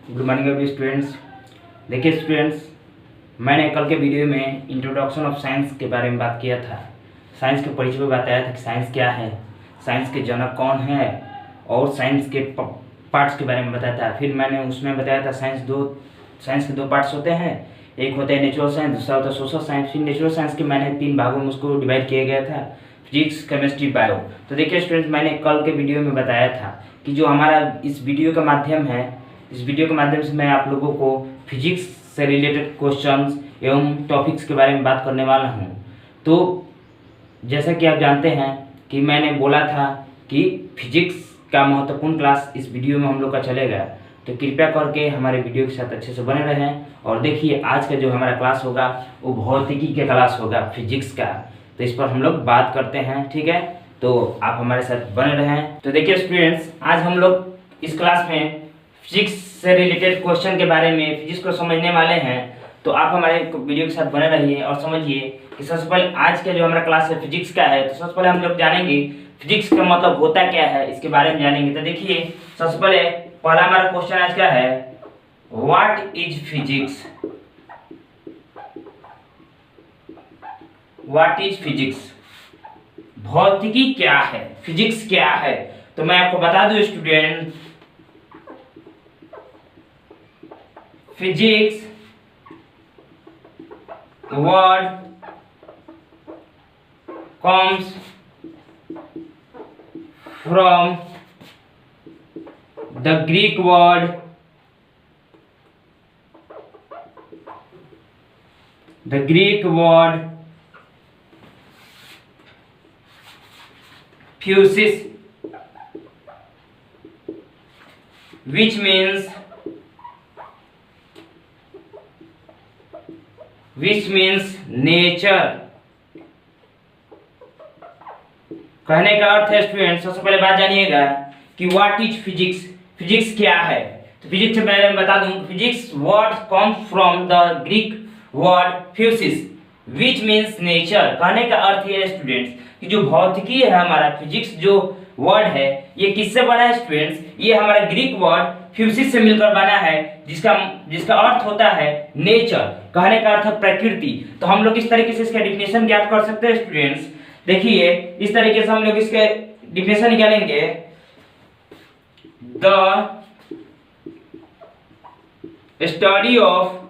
Good morning every students. देखिए students, मैंने कल के वीडियो में इंट्रोडक्शन ऑफ साइंस के बारे में बात किया था। साइंस के परिचय में बताया था कि साइंस क्या है, साइंस के जनक कौन है और साइंस के पार्ट्स के बारे में बताया था। फिर मैंने उसमें बताया था साइंस के दो पार्ट्स होते हैं, एक होता है नेचुरल साइंस, दूसरा होता है सोशल साइंस। फिर नेचुरल साइंस के मैंने 3 भागों में उसको डिवाइड किया गया था, फिजिक्स, केमिस्ट्री, बायो। तो देखिए स्टूडेंट्स, मैंने कल के वीडियो में बताया था कि जो हमारा इस वीडियो का माध्यम है, इस वीडियो के माध्यम से मैं आप लोगों को फिजिक्स से रिलेटेड क्वेश्चंस एवं टॉपिक्स के बारे में बात करने वाला हूं। तो जैसा कि आप जानते हैं कि मैंने बोला था कि फिजिक्स का महत्वपूर्ण क्लास इस वीडियो में हम लोग का चलेगा, तो कृपया करके हमारे वीडियो के साथ अच्छे से बने रहें। और देखिए, आज का जो हमारा क्लास होगा वो भौतिकी का क्लास होगा, फिजिक्स का। तो इस पर हम लोग बात करते हैं, ठीक है? तो आप हमारे साथ बने रहें। तो देखिए स्टूडेंट्स, आज हम लोग इस क्लास में फिजिक्स से रिलेटेड क्वेश्चन के बारे में, फिजिक्स को समझने वाले हैं। तो आप हमारे वीडियो के साथ बने रहिए और समझिए कि सबसे पहले आज का जो हमारा क्लास है फिजिक्स का है। तो सबसे पहले हम लोग जानेंगे फिजिक्स का मतलब होता क्या है, इसके बारे में जानेंगे। तो देखिए, सबसे पहला हमारा क्वेश्चन आज का है, what is physics? What is physics? भौतिकी क्या है, फिजिक्स क्या है? तो मैं आपको बता दूं student, physics word comes from the Greek word physis, which means nature। कहने का अर्थ है स्टूडेंट, सबसे पहले बात जानिएगा कि व्हाट इज फिजिक्स, फिजिक्स क्या है। तो फिजिक्स से पहले मैं बता दूं, physics word comes from the Greek word physis which means nature. कहने का अर्थ ये है स्टूडेंट्स कि जो भौतिकी है, हमारा फिजिक्स जो वर्ड है, ये किससे बना है स्टूडेंट्स? ये हमारा ग्रीक वर्ड फ्यूसिस से मिलकर बना है, जिसका अर्थ होता है नेचर। कहने का अर्थ है प्रकृति। तो हम लोग इस तरीके से इसका डिफिनेशन ज्ञात कर सकते हैं स्टूडेंट्स। देखिए, इस तरीके से हम लोग इसके डिफिनेशन निकालेंगे, the study of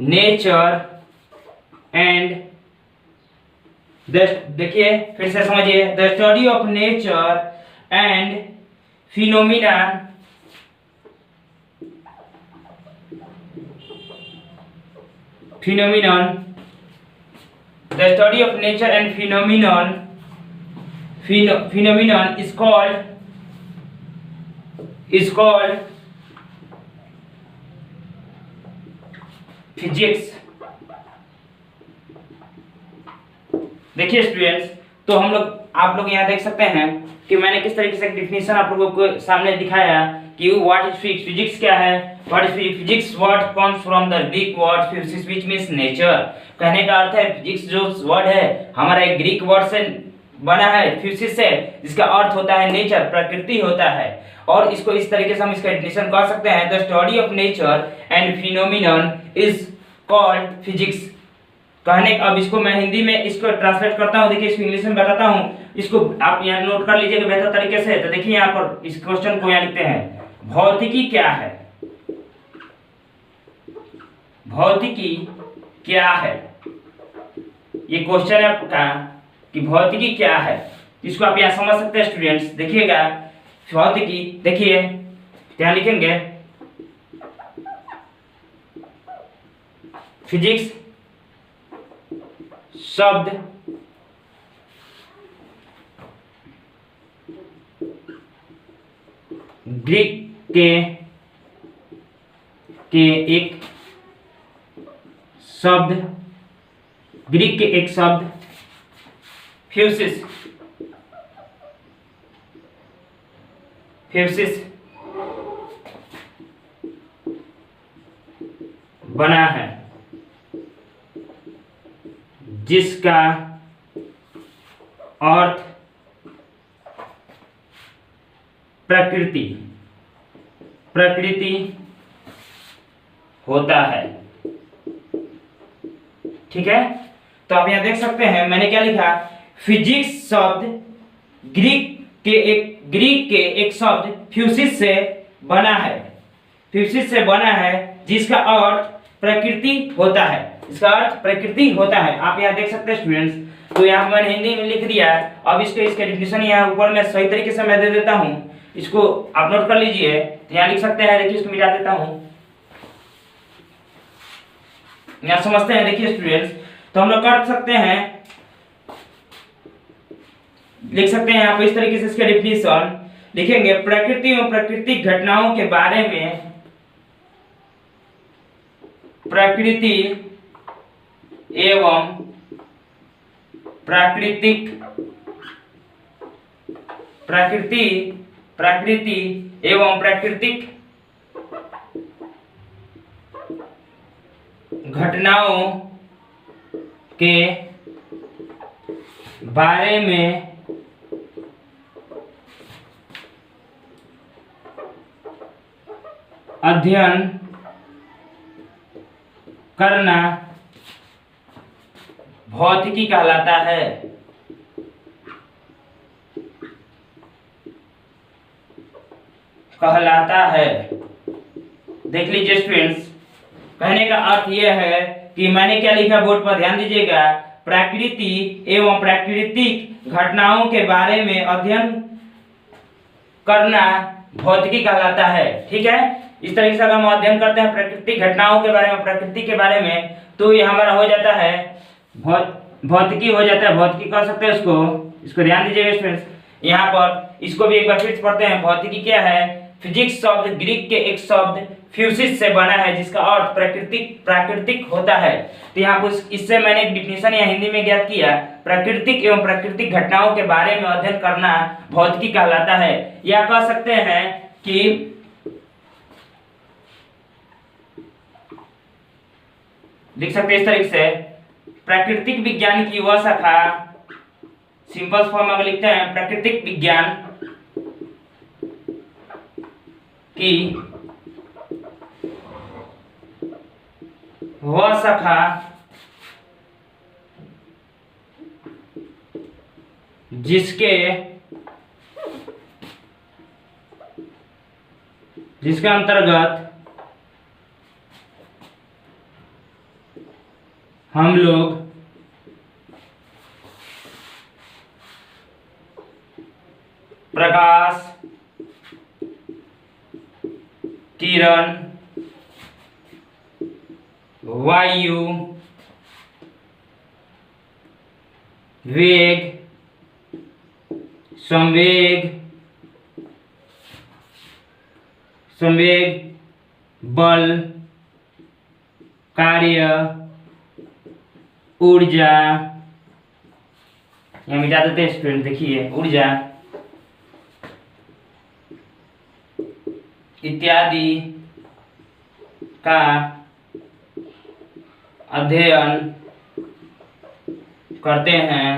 nature and देखिए फिर से समझिए, the study of nature and phenomenon the study of nature and phenomenon is called physics। देखिए स्टूडेंट्स, तो आप लोग यहाँ देख सकते हैं कि मैंने किस तरीके से डिफिनेशन आप लोगों को सामने दिखाया कि व्हाट इज फिजिक्स, फिजिक्स क्या है, what is physics. Physics word comes from the Greek word physics which means nature. कहने का अर्थ है फिजिक्स जो वर्ड है हमारा एक ग्रीक वर्ड से बना है, फिजिक्स से, जिसका अर्थ होता है नेचर, प्रकृति होता है। और इसको इस तरीके से हम इसका डिफिनेशन कर सकते हैं, the study of nature and phenomenon is called physics. कहने अब इसको मैं हिंदी में इसको ट्रांसलेट करता हूं। देखिए, इसको इंग्लिश में बताता हूं, इसको आप यहाँ नोट कर लीजिएगा बेहतर तरीके से। तो देखिए यहाँ पर इस क्वेश्चन को यहाँ लिखते हैं, भौतिकी क्या है? भौतिकी क्या है, ये क्वेश्चन है आपका कि भौतिकी क्या है। इसको आप यहाँ समझ सकते हैं स्टूडेंट्स। देखिएगा, भौतिकी, देखिए यहाँ लिखेंगे फिजिक्स शब्द ग्रीक के एक शब्द फ्यूसिस बना है, जिसका अर्थ प्रकृति प्रकृति होता है। ठीक है, तो आप यहां देख सकते हैं मैंने क्या लिखा, फिजिक्स शब्द ग्रीक के एक शब्द फ्यूसिस से बना है, फ्यूसिस से बना है, जिसका अर्थ प्रकृति होता है, इसका अर्थ प्रकृति होता है। आप यहाँ देख सकते हैं स्टूडेंट्स, तो यहाँ मैंने हिंदी में लिख दिया। अब इसके डेफिनेशन यहाँ ऊपर में सही तरीके से मैं दे देता हूँ, इसको आप नोट कर लीजिए। तो यहाँ लिख सकते हैं, देखिए इसको मिटा देता हूँ, यहाँ समझते हैं। देखिए स्टूडेंट्स, तो हम लोग कर सकते हैं, लिख सकते हैं यहाँ पे इस तरीके से इसका डेफिनेशन लिखेंगे, प्रकृति एवं प्राकृतिक घटनाओं के बारे में, प्रकृति एवं प्रकृति एवं प्राकृतिक घटनाओं के बारे में अध्ययन करना भौतिकी कहलाता है। देख लीजिए स्टूडेंट्स, कहने का अर्थ यह है कि मैंने क्या लिखा बोर्ड पर, ध्यान दीजिएगा, प्रकृति एवं प्राकृतिक घटनाओं के बारे में अध्ययन करना भौतिकी कहलाता है। ठीक है, इस तरीके से अगर हम अध्ययन करते हैं प्राकृतिक घटनाओं के बारे में, प्रकृति के बारे में, तो ये हमारा हो जाता है भौतिकी हो जाता है, भौतिकी कह सकते हैं इसको ध्यान दीजिएगा स्टूडेंट्स। यहाँ पर इसको भी एक बार फिर से पढ़ते हैं। भौतिकी क्या है, फिजिक्स शब्द ग्रीक के एक शब्द फ्यूसिस से बना है, जिसका अर्थ प्राकृतिक होता है। तो यहाँ पर इससे मैंने एक डिफिनेशन यहाँ हिंदी में ज्ञात किया, प्राकृतिक एवं प्राकृतिक घटनाओं के बारे में अध्ययन करना भौतिकी कहलाता है। या कह सकते हैं कि लिख सकते हैं इस तरीके से, प्राकृतिक विज्ञान की वह शाखा, सिंपल फॉर्म में लिखते हैं, प्राकृतिक विज्ञान की वह शाखा जिसके अंतर्गत हम लोग प्रकाश, किरण, वायु, वेग, संवेग, बल, कार्य, ऊर्जा, यहाँ मिटा देते हैं स्टूडेंट, देखिए ऊर्जा इत्यादि का अध्ययन करते हैं,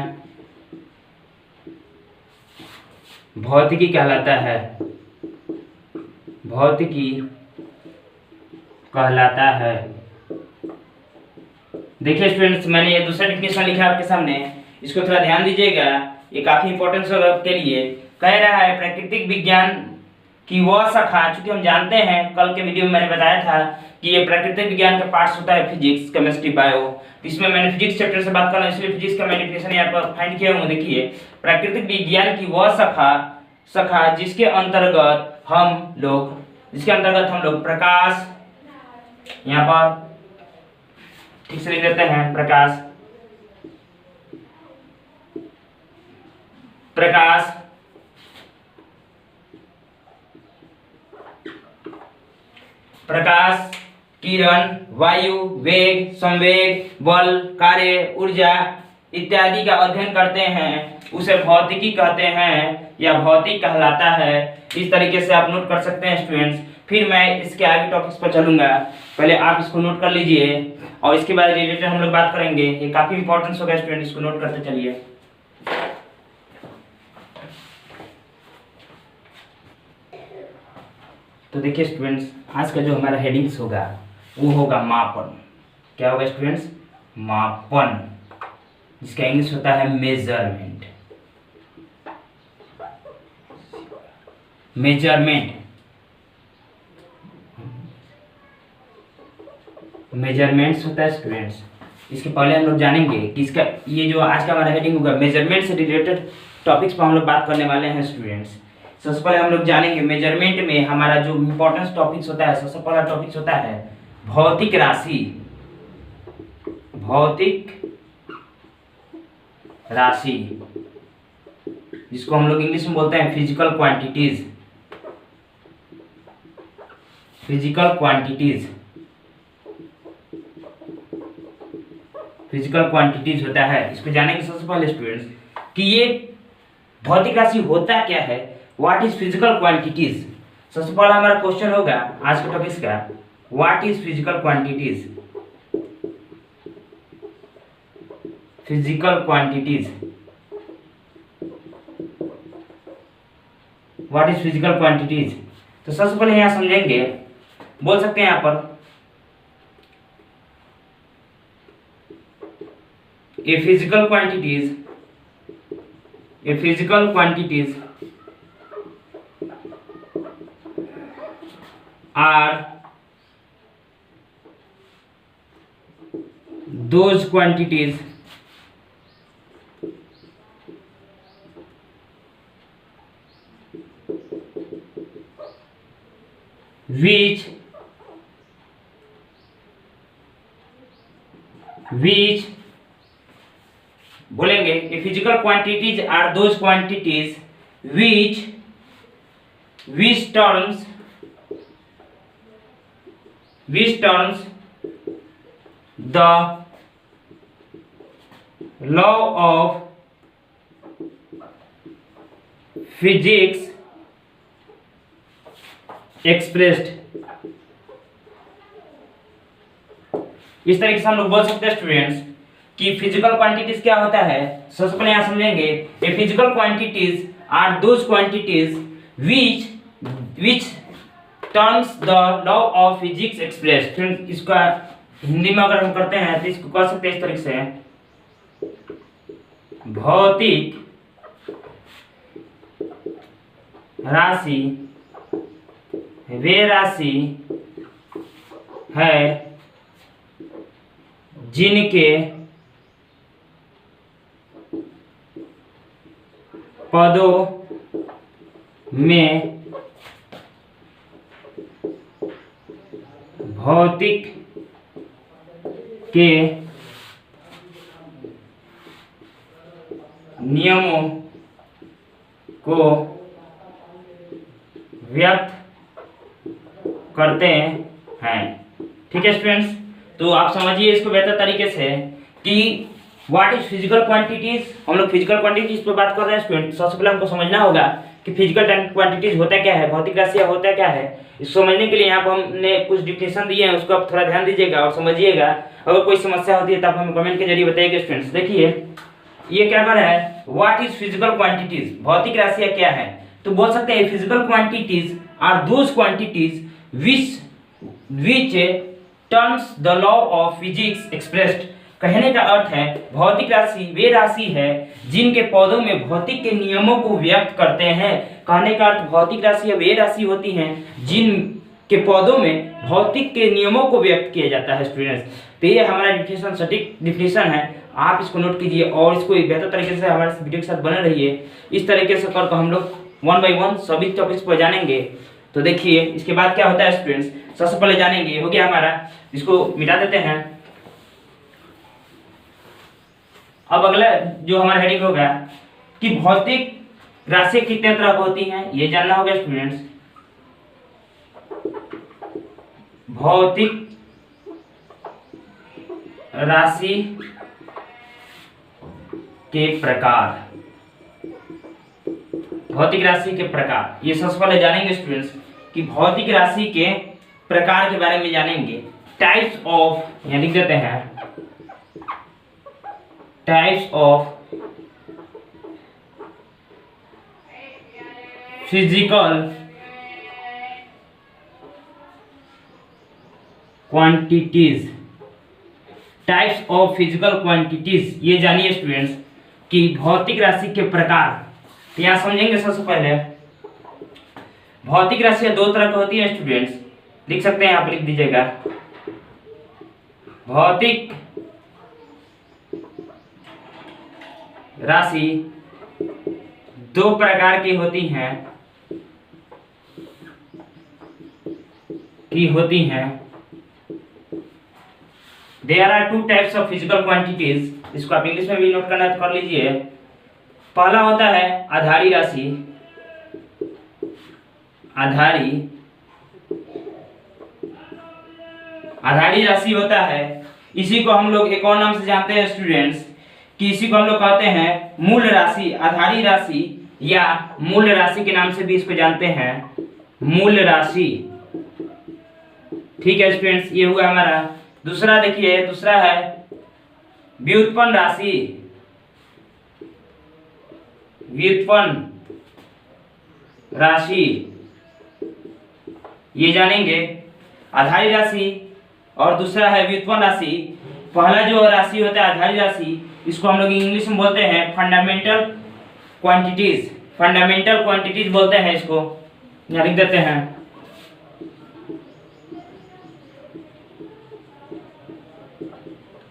भौतिकी कहलाता है, भौतिकी कहलाता है। देखिए स्टूडेंट्स, मैंने ये दूसरा डेफिनेशन लिखा आपके सामने, इसको थोड़ा ध्यान दीजिएगा, ये काफी इंपॉर्टेंट होगा आपके लिए। कह रहा है प्राकृतिक विज्ञान की वह शाखा, चूंकि हम जानते हैं, कल के वीडियो में मैंने बताया था कि ये प्राकृतिक विज्ञान का पार्ट्स होता है, फिजिक्स, केमिस्ट्री, बायो। तो इसमें मैंने फिजिक्स चैप्टर से बात करना, इसलिए फिजिक्स का मैं डेफिनेशन यहाँ पर फाइंड किया हूँ। देखिए, प्राकृतिक विज्ञान की वह शाखा जिसके अंतर्गत हम लोग प्रकाश, यहाँ पर ठीक से लिख देते हैं, प्रकाश, किरण, वायु, वेग, संवेग, बल, कार्य, ऊर्जा इत्यादि का अध्ययन करते हैं, उसे भौतिकी कहते हैं या भौतिक कहलाता है। इस तरीके से आप नोट कर सकते हैं स्टूडेंट्स। फिर मैं इसके आगे टॉपिक्स पर चलूंगा, पहले आप इसको नोट कर लीजिए और इसके बाद रिलेटेड हम लोग बात करेंगे। ये काफी इंपॉर्टेंस होगा स्टूडेंट, इसको नोट करते चलिए। तो देखिए स्टूडेंट्स, आज का जो हमारा हेडिंग्स होगा वो होगा मापन। क्या होगा स्टूडेंट्स? मापन, जिसका इंग्लिश होता है मेजरमेंट। मेजरमेंट मेजरमेंट्स होता है स्टूडेंट्स। इसके पहले हम लोग जानेंगे कि इसका ये जो आज का हमारा हेडिंग होगा मेजरमेंट से रिलेटेड टॉपिक्स पर हम लोग बात करने वाले हैं स्टूडेंट्स। सबसे पहले हम लोग जानेंगे मेजरमेंट में हमारा जो इम्पोर्टेंस टॉपिक्स होता है, सबसे पहला टॉपिक्स होता है भौतिक राशि। भौतिक राशि, जिसको हम लोग इंग्लिश में बोलते हैं physical quantities. Physical quantities, physical quantities होता है। इसको जानेंगे सबसे पहले स्टूडेंट्स कि ये भौतिक राशि होता क्या है, व्हाट इज फिजिकल क्वांटिटीज। सबसे पहला हमारा क्वेश्चन होगा आज के टॉपिक का, what is physical quantities. Physical quantities, what is physical quantities. तो सबसे पहले यहां समझेंगे, बोल सकते हैं यहां पर a physical quantities are those quantities which बोलेंगे कि physical quantities are those quantities which terms the law of physics expressed। इस तरीके से हम लोग बोल सकते हैं स्टूडेंट्स कि फिजिकल क्वांटिटीज क्या होता है। सबसे पहले यहां समझेंगे ये physical quantities are those quantities which terms the law of physics expressed। इसका हिंदी में अगर हम करते हैं तो इसको कह सकते हैं इस तरीके से, भौतिक राशि वे राशि है जिनके पदों में भौतिक के नियमों को व्यक्त करते हैं। ठीक है स्टूडेंट्स, तो आप समझिए इसको बेहतर तरीके से कि व्हाट इज फिजिकल क्वांटिटीज। हम लोग फिजिकल क्वांटिटीज पर बात कर रहे हैं स्टूडेंट। सबसे पहले हमको समझना होगा कि फिजिकल क्वांटिटीज होता क्या है, भौतिक राशियां होता क्या है। इसको समझने के लिए यहाँ पर हमने कुछ डिफिनेशन दिए हैं, उसको आप थोड़ा ध्यान दीजिएगा और समझिएगा। अगर कोई समस्या होती है तो आप हमें कमेंट के जरिए बताइएगा स्टूडेंट्स। देखिए ये क्या कर रहा है, व्हाट इज फिजिकल क्वांटिटीज, भौतिक राशियां क्या है। तो बोल सकते हैं physical quantities are those quantities which terms the law of physics expressed। कहने का अर्थ है भौतिक राशि वे राशि है जिनके पदों में भौतिक के नियमों को व्यक्त करते हैं। कहने का अर्थ भौतिक राशि वे राशि होती हैं जिनके पदों में भौतिक के नियमों को व्यक्त किया जाता है स्टूडेंट्स। तो ये हमारा डिफिनेशन, सटीक डिफिनेशन है, आप इसको नोट कीजिए और इसको बेहतर तरीके से हमारे वीडियो के साथ बने रहिए। इस तरीके से कर हम लोग 1 by 1 सभी टॉपिक्स पर जानेंगे। तो देखिए इसके बाद क्या होता है स्टूडेंट्स, सबसे पहले जानेंगे, हो गया हमारा, इसको मिटा देते हैं। अब अगला जो हमारा हेडिंग होगा कि भौतिक राशि कितने तरह की होती हैं, ये जानना होगा स्टूडेंट्स। भौतिक राशि के प्रकार, भौतिक राशि के प्रकार, ये सबसे पहले जानेंगे स्टूडेंट्स कि भौतिक राशि के प्रकार के बारे में जानेंगे। टाइप्स ऑफ, यहाँ लिख देते हैं, types of physical quantities, types of physical quantities. ये जानिए स्टूडेंट्स कि भौतिक राशि के प्रकार। तो यहाँ समझेंगे सबसे पहले भौतिक राशियां दो तरह की होती है स्टूडेंट्स, लिख सकते हैं, आप लिख दीजिएगा। भौतिक राशि दो प्रकार की होती हैं there are two types of physical quantities. इसको आप इंग्लिश में भी नोट करना तो कर लीजिए। पहला होता है आधारी राशि। आधारी राशि होता है, इसी को हम लोग एक और नाम से जानते हैं स्टूडेंट्स कि इसी को हम लोग कहते हैं मूल राशि। आधारी राशि या मूल राशि के नाम से भी इसको जानते हैं, मूल राशि। ठीक है स्टूडेंट्स, ये हुआ हमारा। दूसरा देखिए, दूसरा है व्युत्पन्न राशि। व्युत्पन्न राशि ये जानेंगे, आधारी राशि और दूसरा है व्युत्पन्न राशि। पहला जो राशि होता है आधारी राशि, इसको हम लोग इंग्लिश में बोलते हैं फंडामेंटल क्वांटिटीज। फंडामेंटल क्वांटिटीज बोलते हैं इसको, यहाँ लिख देते हैं।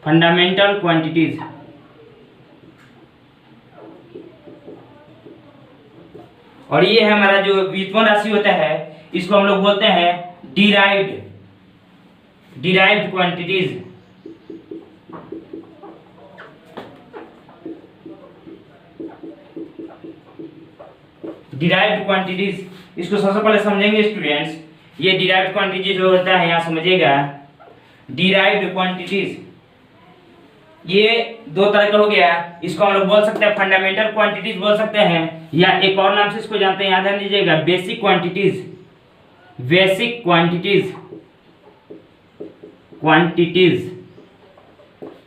Fundamental quantities. और ये है हमारा जो व्युत्पन्न राशि होता है, इसको हम लोग बोलते हैं डिराइव्ड क्वांटिटीज। डिराइव्ड क्वांटिटीज, इसको सबसे पहले समझेंगे स्टूडेंट्स। ये डिराइव्ड क्वांटिटीज जो होता है, यहाँ समझिएगा। डिराइव्ड क्वांटिटीज ये दो तरह का हो गया। इसको हम लोग बोल सकते हैं फंडामेंटल क्वांटिटीज बोल सकते हैं, या एक और नाम से इसको जानते हैं, याद रख लीजिएगा, बेसिक क्वांटिटीज। बेसिक क्वांटिटीज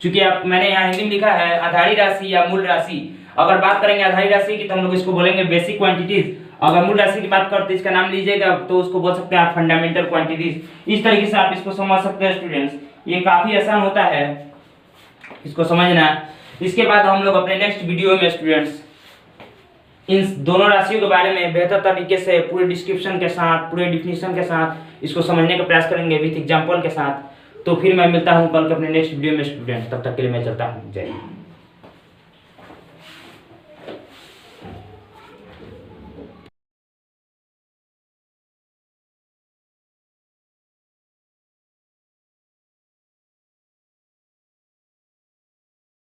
चूंकि मैंने यहाँ हिंदी में लिखा है आधारी राशि या मूल राशि। अगर बात करेंगे आधारी राशि की तो हम लोग इसको बोलेंगे बेसिक क्वांटिटीज। अगर मूल राशि की बात करते इसका नाम लीजिएगा तो उसको बोल सकते हैं आप फंडामेंटल क्वांटिटीज। इस तरीके से आप इसको समझ सकते हैं स्टूडेंट्स। ये काफी आसान होता है इसको समझना। इसके बाद हम लोग अपने नेक्स्ट वीडियो में स्टूडेंट्स इन दोनों राशियों के बारे में बेहतर तरीके से पूरे डिस्क्रिप्शन के साथ, पूरे डिफिनीशन के साथ इसको समझने का प्रयास करेंगे विथ एग्जाम्पल के साथ। तो फिर मैं मिलता हूँ कल के अपने नेक्स्ट वीडियो में स्टूडेंट। तब तक के लिए मैं चलता हूँ। जय हिंद।